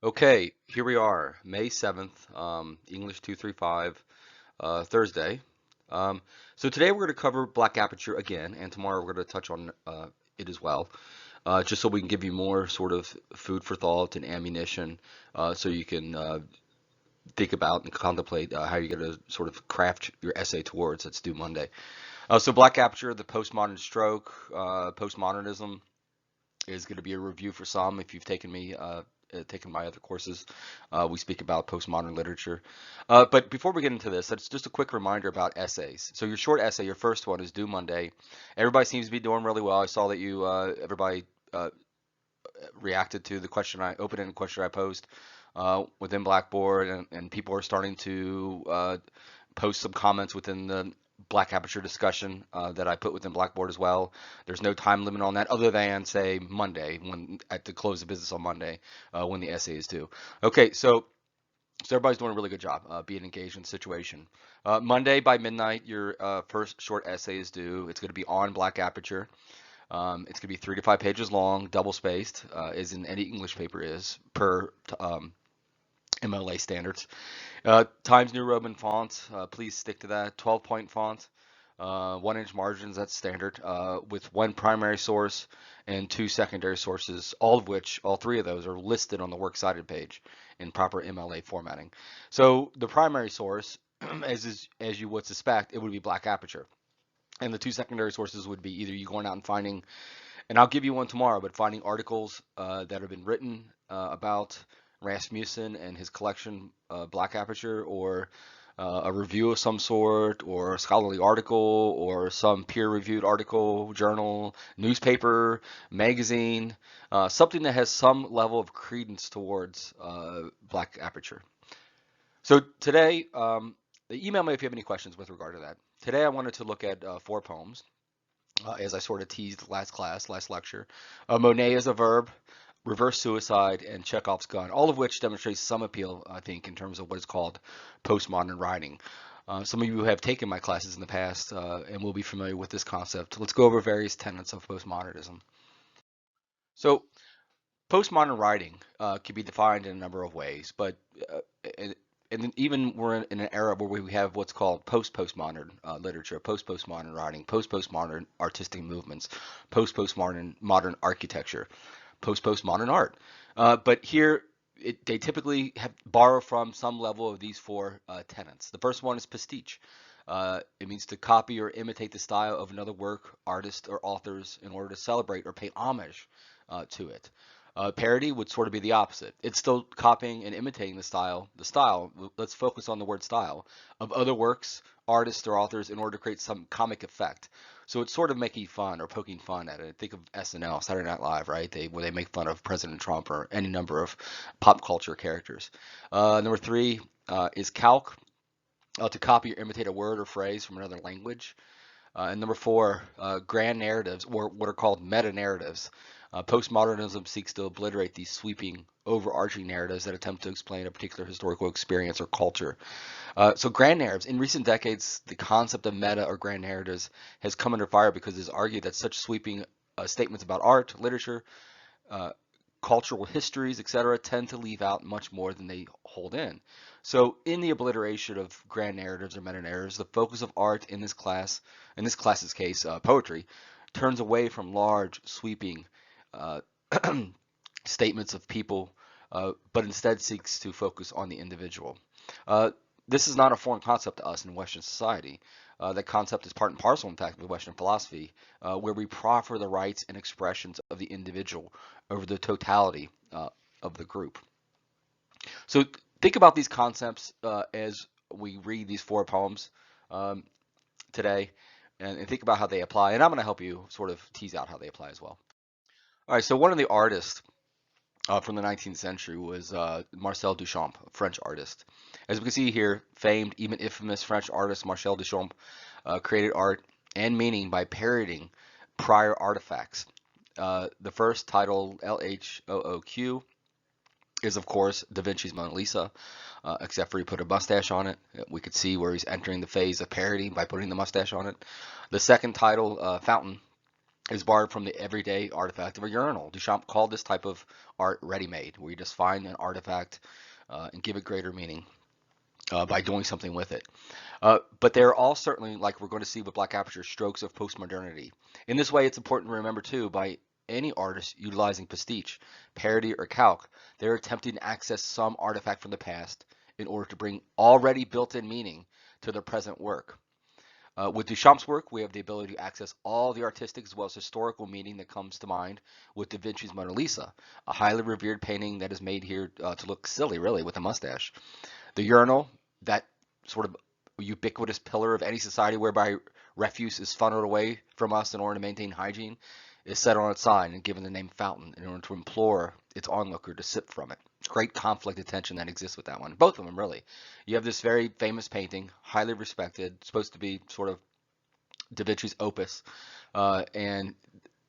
Okay, here we are, May 7th, English 235, Thursday. Um, so today we're going to cover Black Aperture again, and tomorrow we're going to touch on it as well, just so we can give you more sort of food for thought and ammunition, so you can think about and contemplate how you're going to sort of craft your essay towards that's due Monday. So Black Aperture, the postmodern stroke, postmodernism is going to be a review for some. If you've taken my other courses, we speak about postmodern literature. But before we get into this, that's just a quick reminder about essays. So your short essay, your first one, is due Monday. Everybody seems to be doing really well. I saw that everybody reacted to the open-ended question I posed within Blackboard, and people are starting to post some comments within the Black Aperture discussion that I put within Blackboard as well. There's no time limit on that other than, say, Monday, when at the close of business on Monday, when the essay is due. Okay, so everybody's doing a really good job being engaged in the situation. Monday by midnight, your first short essay is due. It's going to be on Black Aperture. It's going to be 3 to 5 pages long, double spaced, as in any English paper is per MLA standards. Times New Roman font, please stick to that. 12-point font, 1-inch margins, that's standard, with one primary source and two secondary sources, all three of those are listed on the works cited page in proper MLA formatting. So the primary source, as you would suspect, it would be Black Aperture. And the two secondary sources would be either you going out and finding, and I'll give you one tomorrow, but finding articles that have been written about Rasmussen and his collection, Black Aperture, or a review of some sort, or a scholarly article, or some peer-reviewed article, journal, newspaper, magazine, something that has some level of credence towards Black Aperture. So today, email me if you have any questions with regard to that. Today I wanted to look at 4 poems, as I sort of teased last lecture. Monet is a verb, reverse suicide, and Chekhov's gun, all of which demonstrates some appeal, I think, in terms of what is called postmodern writing. Some of you have taken my classes in the past and will be familiar with this concept. Let's go over various tenets of postmodernism. So, postmodern writing can be defined in a number of ways, but and, and even we're in an era where we have what's called post-postmodern literature, post-postmodern writing, post-postmodern artistic movements, post-postmodern modern architecture, post-postmodern art. But here, they typically borrow from some level of these four tenets. The first one is pastiche. It means to copy or imitate the style of another work, artist, or authors in order to celebrate or pay homage to it. Parody would sort of be the opposite. It's still copying and imitating the style, let's focus on the word style, of other works, artists, or authors in order to create some comic effect. So it's sort of making fun or poking fun at it. Think of SNL, Saturday Night Live, right? Where they make fun of President Trump or any number of pop culture characters. Number three is calque, to copy or imitate a word or phrase from another language. And number four, grand narratives, or what are called meta narratives. Postmodernism seeks to obliterate these sweeping, overarching narratives that attempt to explain a particular historical experience or culture. So grand narratives, in recent decades, the concept of meta or grand narratives has come under fire because it's argued that such sweeping statements about art, literature, uh, cultural histories, etc., tend to leave out much more than they hold in. So, in the obliteration of grand narratives or meta narratives, the focus of art in this class's case, poetry, turns away from large, sweeping uh, statements of people, but instead seeks to focus on the individual. Uh, this is not a foreign concept to us in Western society. That concept is part and parcel, in fact, with Western philosophy, where we proffer the rights and expressions of the individual over the totality of the group. So think about these concepts as we read these 4 poems um, today, and think about how they apply. And I'm going to help you sort of tease out how they apply as well. All right, so one of the artists from the 19th century was Marcel Duchamp, a French artist. As we can see here, famed, even infamous French artist Marcel Duchamp created art and meaning by parodying prior artifacts. The first, titled LHOOQ, is of course Da Vinci's Mona Lisa, except for he put a mustache on it. We could see where he's entering the phase of parody by putting the mustache on it. The second title, Fountain, is borrowed from the everyday artifact of a urinal. Duchamp called this type of art ready-made, where you just find an artifact and give it greater meaning by doing something with it. But they're all certainly, like we're going to see with Black Aperture, strokes of postmodernity. In this way, it's important to remember too, by any artist utilizing pastiche, parody, or calque, they're attempting to access some artifact from the past in order to bring already built-in meaning to their present work. With Duchamp's work, we have the ability to access all the artistic as well as historical meaning that comes to mind with Da Vinci's Mona Lisa, a highly revered painting that is made here to look silly, really, with a mustache. The urinal, that sort of ubiquitous pillar of any society whereby refuse is funneled away from us in order to maintain hygiene, is set on its side and given the name fountain in order to implore its onlooker to sip from it. Great conflict of tension that exists with that one. Both of them, really. You have this very famous painting, highly respected, supposed to be sort of Da Vinci's opus, and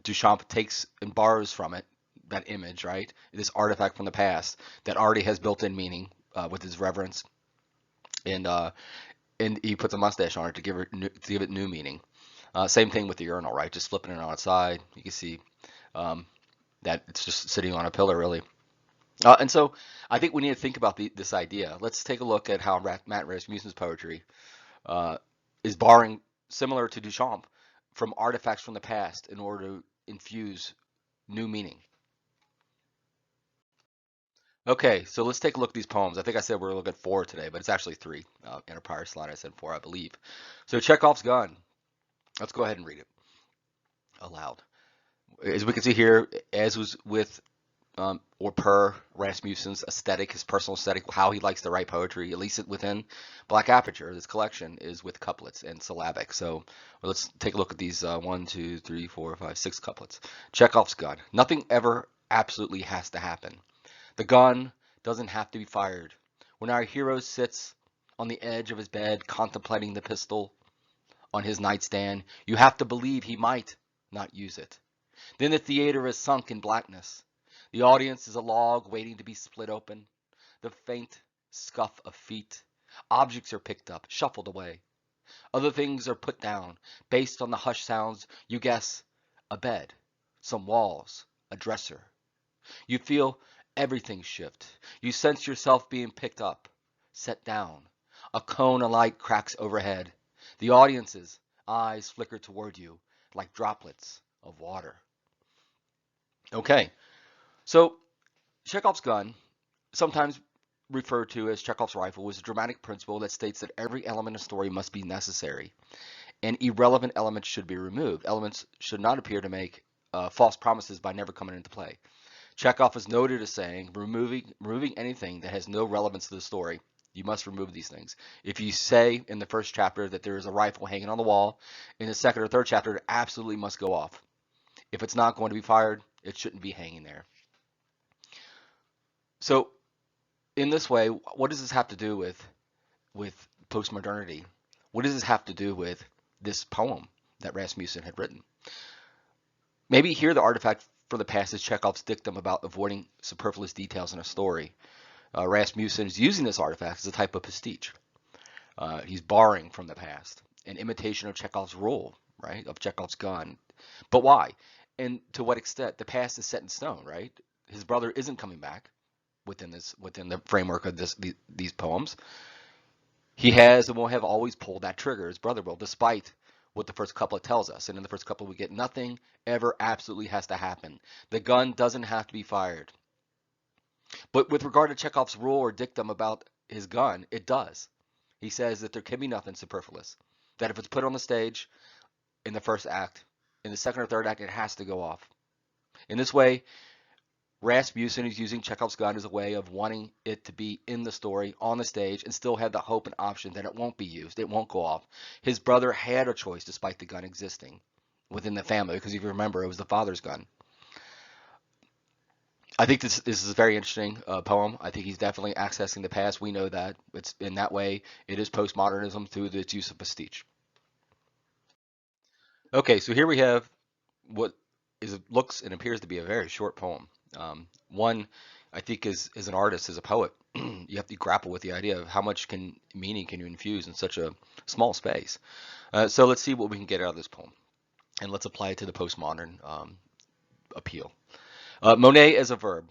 Duchamp takes and borrows from it that image, right? This artifact from the past that already has built-in meaning with his reverence, and he puts a mustache on it to give it new meaning. Same thing with the urinal, right? Just flipping it on its side, you can see that it's just sitting on a pillar, really. And so I think we need to think about this idea. Let's take a look at how Matt Rasmussen's poetry is borrowing, similar to Duchamp, from artifacts from the past in order to infuse new meaning. Okay, so let's take a look at these poems. I think I said we're looking at 4 today, but it's actually 3. In a prior slide, I said 4, I believe. So Chekhov's Gun. Let's go ahead and read it aloud. As we can see here, as was with or per Rasmussen's aesthetic, his personal aesthetic, how he likes to write poetry, at least within Black Aperture, this collection is with couplets and syllabic. So let's take a look at these 1, 2, 3, 4, 5, 6 couplets. Chekhov's gun. Nothing ever absolutely has to happen. The gun doesn't have to be fired. When our hero sits on the edge of his bed contemplating the pistol on his nightstand, you have to believe he might not use it. Then the theater is sunk in blackness. The audience is a log waiting to be split open. The faint scuff of feet. Objects are picked up, shuffled away. Other things are put down. Based on the hushed sounds, you guess a bed, some walls, a dresser. You feel everything shift. You sense yourself being picked up, set down. A cone of light cracks overhead. The audience's eyes flicker toward you like droplets of water. Okay, so Chekhov's gun, sometimes referred to as Chekhov's rifle, was a dramatic principle that states that every element of story must be necessary and irrelevant elements should be removed. Elements should not appear to make false promises by never coming into play. Chekhov is noted as saying, removing anything that has no relevance to the story, you must remove these things. If you say in the first chapter that there is a rifle hanging on the wall, in the second or third chapter, it absolutely must go off. If it's not going to be fired, it shouldn't be hanging there. So in this way, what does this have to do with postmodernity? What does this have to do with this poem that Rasmussen had written? Maybe here the artifact for the past is Chekhov's dictum about avoiding superfluous details in a story. Rasmussen is using this artifact as a type of pastiche. He's borrowing from the past, an imitation of Chekhov's rule, right, of Chekhov's gun. But why? And to what extent? The past is set in stone, right? His brother isn't coming back within the framework of these poems. He has and will have always pulled that trigger. His brother will, despite what the first couplet tells us. And in the first couplet, we get nothing ever absolutely has to happen. The gun doesn't have to be fired. But with regard to Chekhov's rule or dictum about his gun, it does. He says that there can be nothing superfluous. That if it's put on the stage in the first act, in the second or third act, it has to go off. In this way, Rasmussen is using Chekhov's gun as a way of wanting it to be in the story, on the stage, and still have the hope and option that it won't be used, it won't go off. His brother had a choice despite the gun existing within the family, because if you remember, it was the father's gun. I think this is a very interesting poem. I think he's definitely accessing the past. We know that. It's in that way, it is postmodernism through its use of pastiche. Okay, so here we have what looks and appears to be a very short poem. One, I think, as an artist, as a poet, you have to grapple with the idea of how much meaning can you infuse in such a small space. So let's see what we can get out of this poem. and let's apply it to the postmodern appeal. Monet as a verb.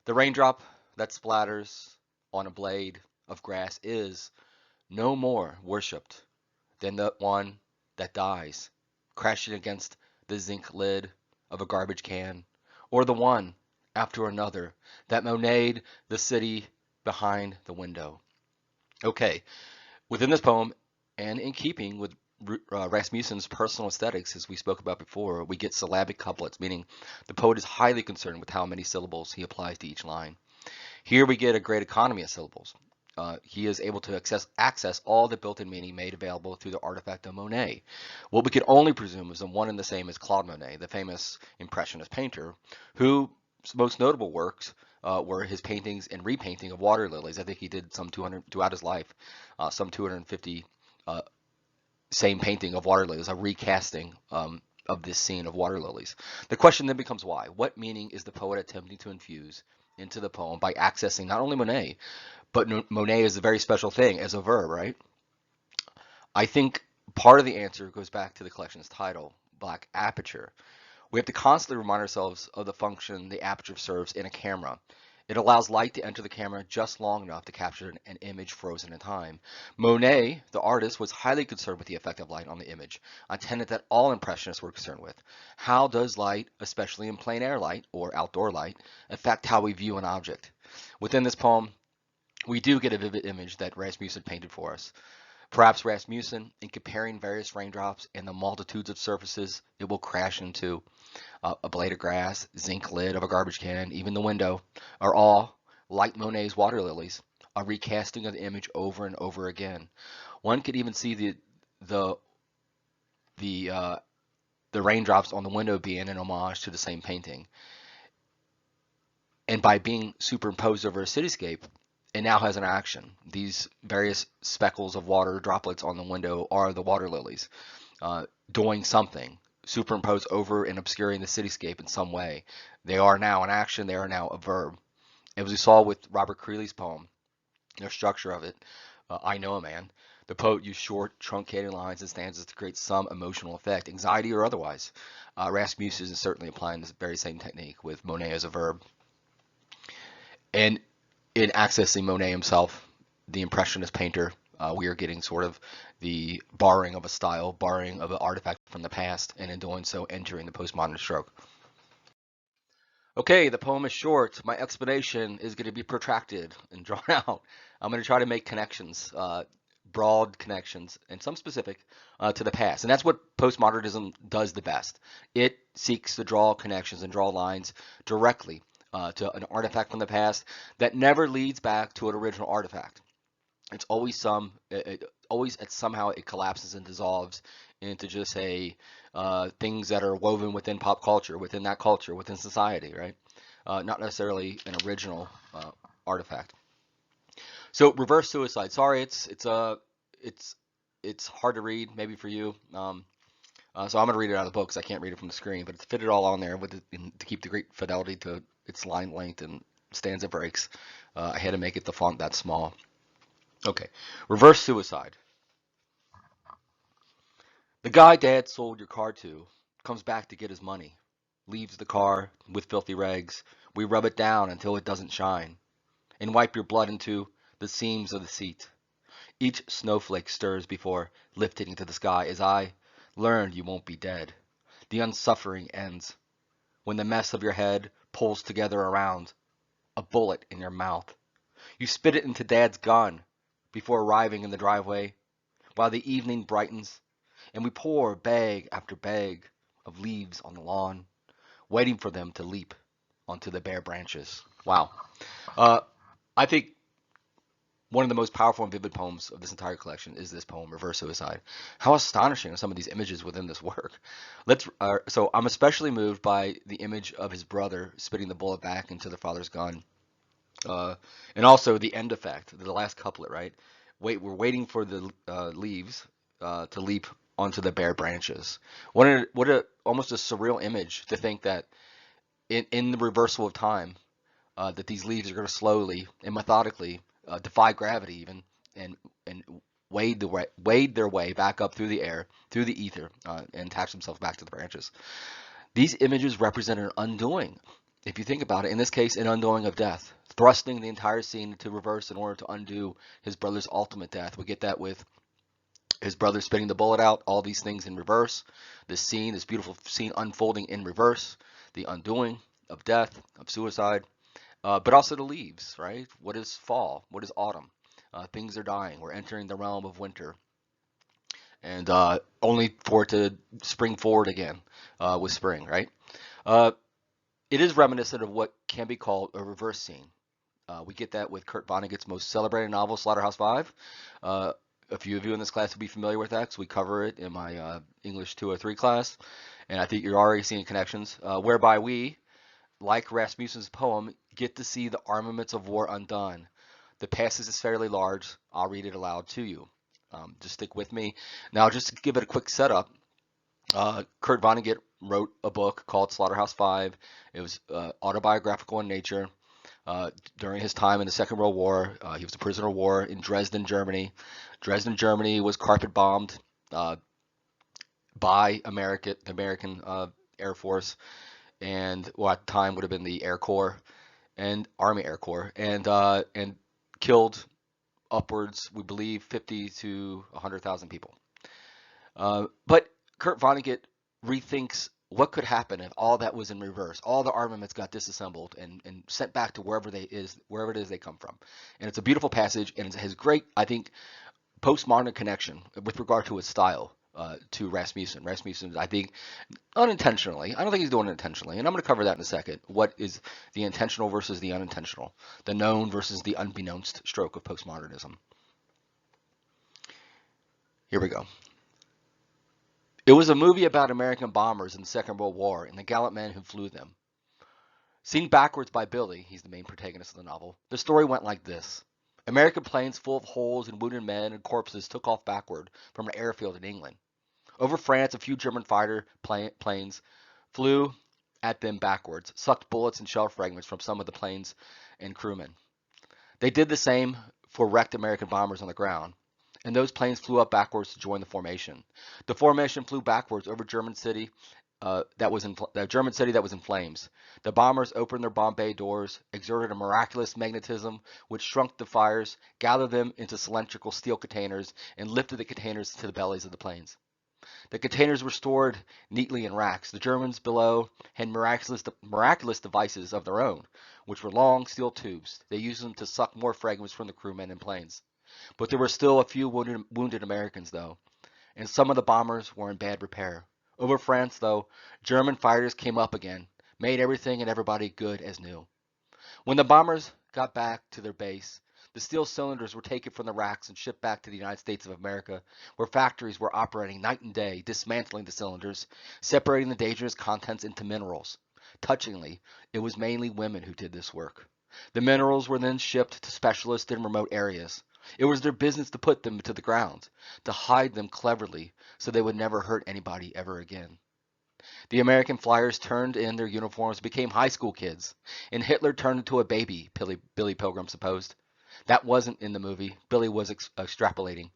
The raindrop that splatters on a blade of grass is no more worshipped than the one that dies, crashing against the zinc lid of a garbage can, or the one after another that Monet'd the city behind the window. Okay, within this poem, and in keeping with Rasmussen's personal aesthetics, as we spoke about before, we get syllabic couplets, meaning the poet is highly concerned with how many syllables he applies to each line. Here we get a great economy of syllables. He is able to access all the built-in meaning made available through the artifact of Monet. What we could only presume is the one and the same as Claude Monet, the famous Impressionist painter, whose most notable works were his paintings and repainting of water lilies. I think he did some 200 throughout his life, some 250 uh, same painting of water lilies, a recasting of this scene of water lilies. The question then becomes why? What meaning is the poet attempting to infuse into the poem by accessing not only Monet, but Monet is a very special thing as a verb, right? I think part of the answer goes back to the collection's title, Black Aperture. We have to constantly remind ourselves of the function the aperture serves in a camera. It allows light to enter the camera just long enough to capture an image frozen in time. Monet, the artist, was highly concerned with the effect of light on the image, a tenet that all Impressionists were concerned with. How does light, especially in plein air light or outdoor light, affect how we view an object? Within this poem, we do get a vivid image that Rasmussen painted for us. Perhaps Rasmussen, in comparing various raindrops and the multitudes of surfaces it will crash into, a blade of grass, zinc lid of a garbage can, even the window, are all, like Monet's water lilies, a recasting of the image over and over again. One could even see the the uh, the raindrops on the window being an homage to the same painting. And by being superimposed over a cityscape, it now has an action. These various speckles of water droplets on the window are the water lilies doing something, superimposed over and obscuring the cityscape in some way. They are now an action, they are now a verb. As we saw with Robert Creeley's poem, the structure of it, I Know a Man, the poet used short, truncated lines and stanzas to create some emotional effect, anxiety or otherwise. Rasmussen is certainly applying this very same technique with Monet as a verb. And in accessing Monet himself, the Impressionist painter, we are getting sort of the borrowing of a style, borrowing of an artifact from the past, and in doing so, entering the postmodern stroke. Okay, the poem is short. My explanation is going to be protracted and drawn out. I'm going to try to make connections, broad connections, and some specific to the past. And that's what postmodernism does the best. It seeks to draw connections and draw lines directly to an artifact from the past that never leads back to an original artifact. It's always always somehow it collapses and dissolves into just things that are woven within pop culture, within that culture, within society, right? Not necessarily an original artifact. So reverse suicide. Sorry, it's it's hard to read maybe for you. So I'm gonna read it out of the book because I can't read it from the screen, but it's fit it all on there to keep the great fidelity to its line length and stanza breaks. I had to make it the font that small. Okay, reverse suicide. The guy Dad sold your car to comes back to get his money, leaves the car with filthy rags. We rub it down until it doesn't shine, and wipe your blood into the seams of the seat. Each snowflake stirs before lifting into the sky as I learned you won't be dead. The unsuffering ends when the mess of your head pulls together around a bullet in your mouth. You spit it into Dad's gun before arriving in the driveway while the evening brightens and we pour bag after bag of leaves on the lawn, waiting for them to leap onto the bare branches. Wow. Uh, I think one of the most powerful and vivid poems of this entire collection is this poem, Reverse Suicide. How astonishing are some of these images within this work. So I'm especially moved by the image of his brother spitting the bullet back into the father's gun. And also the end effect, the last couplet, right? We're waiting for the leaves to leap onto the bare branches. What a almost a surreal image to think that in the reversal of time, that these leaves are going to slowly and methodically defy gravity even and wade their way back up through the air, through the ether, and attach themselves back to the branches. These images represent an undoing. If you think about it, in this case, an undoing of death, thrusting the entire scene into reverse in order to undo his brother's ultimate death. We get that with his brother spitting the bullet out, all these things in reverse. This scene, this beautiful scene unfolding in reverse, the undoing of death, of suicide, but also the leaves, right? What is fall? What is autumn? Things are dying. We're entering the realm of winter, and only for it to spring forward again with spring, right? Uh, it is reminiscent of what can be called a reverse scene. We get that with Kurt Vonnegut's most celebrated novel, Slaughterhouse-Five. Uh, a few of you in this class will be familiar with that because we cover it in my English 203 class, and I think you're already seeing connections, whereby we, like Rasmussen's poem, get to see the armaments of war undone. The passage is fairly large. I'll read it aloud to you. Just stick with me. Now, just to give it a quick setup, Kurt Vonnegut wrote a book called Slaughterhouse-Five. It was autobiographical in nature. During his time in the Second World War, he was a prisoner of war in Dresden, Germany. Dresden, Germany was carpet bombed by the American Air Force, and well, at the time would have been the Air Corps and Army Air Corps, and killed upwards, we believe, 50 to 100,000 people. But Kurt Vonnegut rethinks what could happen if all that was in reverse. All the armaments got disassembled and sent back to wherever it is they come from. And it's a beautiful passage, and it has great, I think, postmodern connection with regard to its style to Rasmussen. Rasmussen, I think, unintentionally, I don't think he's doing it intentionally, and I'm going to cover that in a second. What is the intentional versus the unintentional, the known versus the unbeknownst stroke of postmodernism? Here we go. It was a movie about American bombers in the Second World War and the gallant men who flew them. Seen backwards by Billy, he's the main protagonist of the novel, the story went like this. American planes full of holes and wounded men and corpses took off backward from an airfield in England. Over France, a few German fighter planes flew at them backwards, sucked bullets and shell fragments from some of the planes and crewmen. They did the same for wrecked American bombers on the ground, and those planes flew up backwards to join the formation. The formation flew backwards over German city the German city that was in flames. The bombers opened their bomb bay doors, exerted a miraculous magnetism which shrunk the fires, gathered them into cylindrical steel containers, and lifted the containers to the bellies of the planes. The containers were stored neatly in racks. The Germans below had miraculous devices of their own, which were long steel tubes. They used them to suck more fragments from the crewmen and planes. But there were still a few wounded Americans, though, and some of the bombers were in bad repair. Over France, though, German fighters came up again, made everything and everybody good as new. When the bombers got back to their base, the steel cylinders were taken from the racks and shipped back to the United States of America, where factories were operating night and day, dismantling the cylinders, separating the dangerous contents into minerals. Touchingly, it was mainly women who did this work. The minerals were then shipped to specialists in remote areas. It was their business to put them to the ground, to hide them cleverly so they would never hurt anybody ever again. The American flyers turned in their uniforms, became high school kids, and Hitler turned into a baby, Billy Pilgrim supposed. That wasn't in the movie. Billy was extrapolating.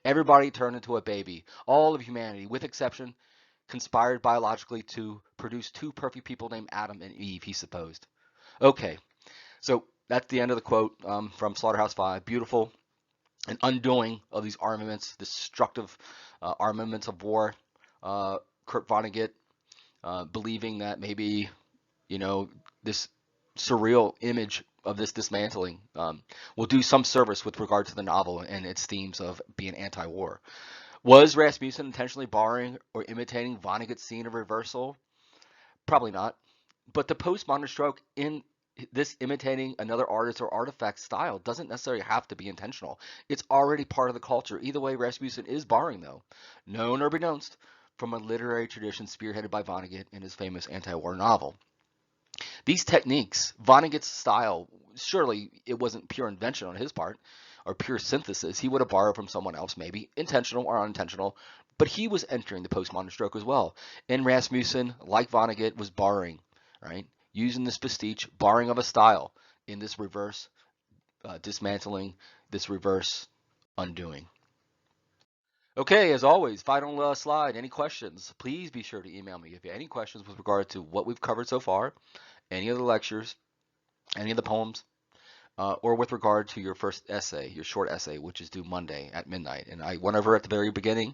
Everybody turned into a baby. All of humanity, with exception, conspired biologically to produce two perfect people named Adam and Eve, he supposed. Okay, so that's the end of the quote from Slaughterhouse-Five. Beautiful. An undoing of these armaments, destructive armaments of war. Kurt Vonnegut believing that maybe, this surreal image of this dismantling will do some service with regard to the novel and its themes of being anti-war. Was Rasmussen intentionally borrowing or imitating Vonnegut's scene of reversal? Probably not. But the postmodern stroke in this imitating another artist or artifact style doesn't necessarily have to be intentional. It's already part of the culture. Either way, Rasmussen is borrowing, though, known or beknownst, from a literary tradition spearheaded by Vonnegut in his famous anti-war novel. These techniques, Vonnegut's style, surely it wasn't pure invention on his part or pure synthesis. He would have borrowed from someone else, maybe intentional or unintentional, but he was entering the postmodern stroke as well. And Rasmussen, like Vonnegut, was borrowing, right? Using this pastiche, borrowing of a style in this reverse dismantling, this reverse undoing. Okay, as always, final slide. Any questions? Please be sure to email me if you have any questions with regard to what we've covered so far, any of the lectures, any of the poems, or with regard to your first essay, your short essay, which is due Monday at midnight. And I went over at the very beginning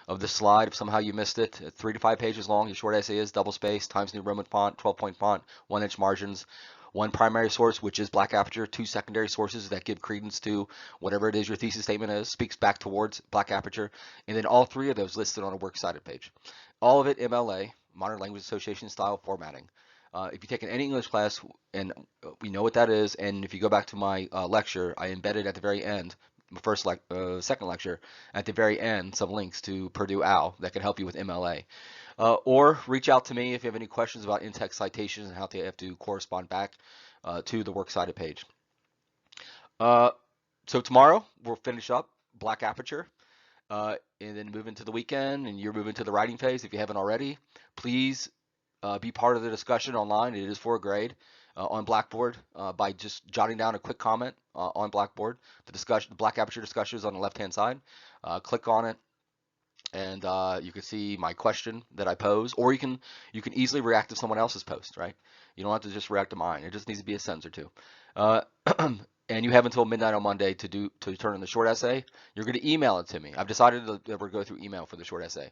of the slide. If somehow you missed it, 3 to 5 pages long. Your short essay is double space, Times New Roman font, 12-point font, 1-inch margins, one primary source, which is Black Aperture, two secondary sources that give credence to whatever it is your thesis statement is, speaks back towards Black Aperture, and then all three of those listed on a works cited page. All of it MLA, Modern Language Association style formatting. If you take any English class, and we know what that is, and if you go back to my lecture, I embedded at the very end, second lecture, at the very end, some links to Purdue OWL that can help you with MLA. Or reach out to me if you have any questions about in-text citations and how they have to correspond back to the works cited page. So tomorrow we'll finish up Black Aperture. And then move into the weekend, and you're moving to the writing phase if you haven't already. Please be part of the discussion online. It is for a grade on Blackboard by just jotting down a quick comment on Blackboard. The Black Aperture discussion is on the left-hand side. Click on it, and you can see my question that I pose, or you can easily react to someone else's post, right? You don't have to just react to mine. It just needs to be a sentence or two. Uh, and you have until midnight on Monday to turn in the short essay. You're going to email it to me. I've decided that we're going to go through email for the short essay.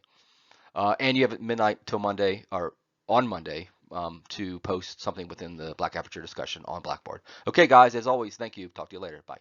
And you have midnight till Monday, or on Monday, to post something within the Black Aperture discussion on Blackboard. Okay, guys, as always, thank you. Talk to you later. Bye.